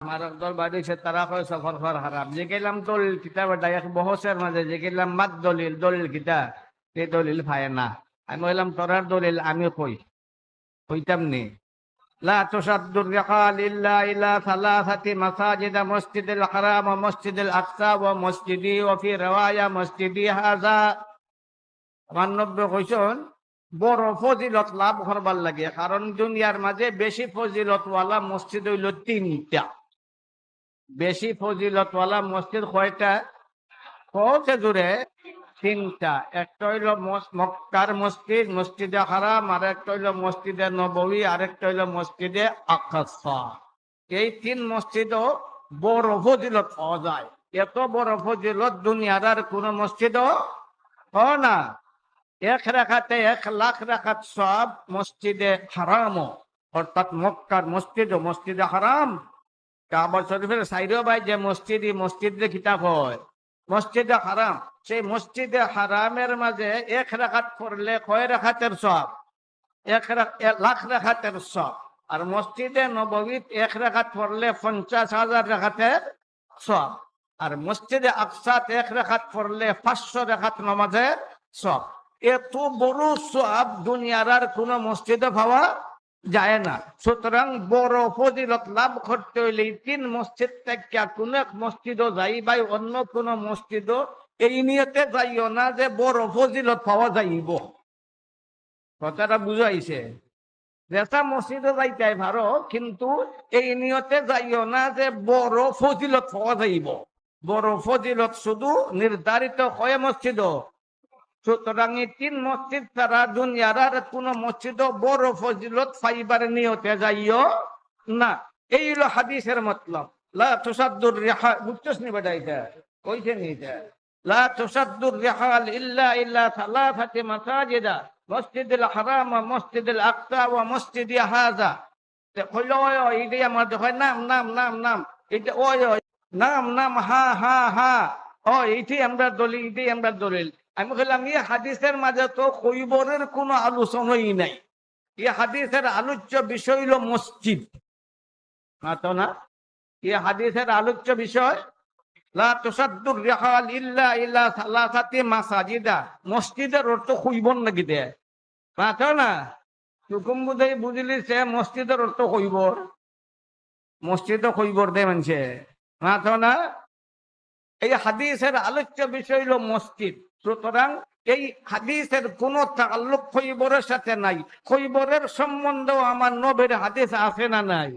আমার দল বাড়িছে তারা কয় সফর কর হারাম যে গেলাম দলিল কিতাব এক বহসের মাঝে যে গেলাম মাত দলিল দলিল কিতাব এই দলিল পায় না। আমি বললাম তোরার দলিল আমি কইতাম নি। লা তুসাদ্দুর রিহাল ইল্লা ইলা সালাসাতি মাসাজিদ মসজিদুল হারাম ওয়া মসজিদুল আকসা ওয়া মসজিদি ওয়া ফি riwaya মসজিদি হাযা। আমার নব্বই কইছেন বড় ফজিলত লাভ করবার লাগে, কারণ দুনিয়ার মাঝে বেশি ফজিলতওয়ালা মসজিদ হইল তিনটা। বেশি ফজিলতওয়ালা মসজিদ কয়টা? কত জুড়ে? তিনটা। একটা হইল মক্কার মসজিদ মসজিদে হারাম, আর একটা হইল মসজিদে নববী, আরেকটা হইল মসজিদে আকসা। এই তিন মসজিদও বড় ফজিলত পাওয়া যায়। এত বড় ফজিলত দুনিয়ার আর কোন মসজিদও হয় না। এক রাকাতে 1,00,000 রাকাত সব মসজিদে হারাম, অর্থাৎ মক্কার মসজিদ ও মসজিদে হারাম। কাবা শরীফের সাইডও ভাই যে মসজিদে কিতাব হয় মসজিদে হারাম, সেই মসজিদে হারামের মাঝে 1 রাকাত পড়লে কয় রাকাতের সব? 1,00,000 রাকাতের সব। আর মসজিদে নববীত 1 রাকাত পড়লে 50,000 রাকাতের সব। আর মসজিদে আকসাত 1 রাকাত পড়লে 500 রাকাত নামাজের সব। এত বড় সব দুনিয়ার আর কোন মসজিদে পাওয়া যায় না। সুতরাং বড় ফজিলত লাভ করতে হইলে তিন মসজিদ থেকে কোন এক মসজিদও যাই ভাই, অন্য কোন মসজিদও এই নিয়তে যাইও না যে বড় ফজিলত পাওয়া যাইব। কথাটা বুঝাইছে? যেটা মসজিদে যাইতে পারো, কিন্তু এই নিয়তে যাইও না যে বড় ফজিলত পাওয়া যাইব। বড় ফজিলত শুধু নির্ধারিত হয় মসজিদ। সুতরাং এই তিন মসজিদ ছাড়া দুনিয়ার আর কোন মসজিদ বড় ফজিলত ফাইবার নিয়তে যাইও না। এই হলো হাদিসের মতলব। লা তুসাদ্দুর রিহাল, বুঝছস নি বেটা? এটা কইছে নি? এটা লা তুসাদ্দুর রিহাল ইল্লা ইলা সালাসাতি মাসাজিদা মসজিদুল হারাম ওয়া মসজিদুল আকসা ওয়া মসজিদি হাযা। তে কইলো ওই এইটাই আমার দেখো নাম নাম নাম নাম এটা ওই নাম নাম হা হা হা ও এইটাই আমরা দলিল, এইটাই আমরা দলিল। আমি বললাম এই হাদিসের মাঝে তো খৈবরের কোনো আলোচনাই নাই। এই হাদিসের আলোচ্য বিষয় হলো মসজিদ, না তো না? এই হাদিসের আলোচ্য বিষয় লা তুসাদ্দুর রিহাল ইল্লা ইলা সালাসাতি মাসাজিদা। মসজিদের অর্থ খৈবর নাকি দে, না তো না? হুকুম বুঝাই বুঝলি সে মসজিদের অর্থ খৈবর, মসজিদও খৈবর দে মানছে, না তো না? এই হাদিসের আলোচ্য বিষয় হলো মসজিদ। সুতরাং এই হাদিসের কোন তাআল্লুক খৈবরের সাথে নাই। খৈবরের সম্বন্ধেও আমার নবীর হাদিস আছে না নাই?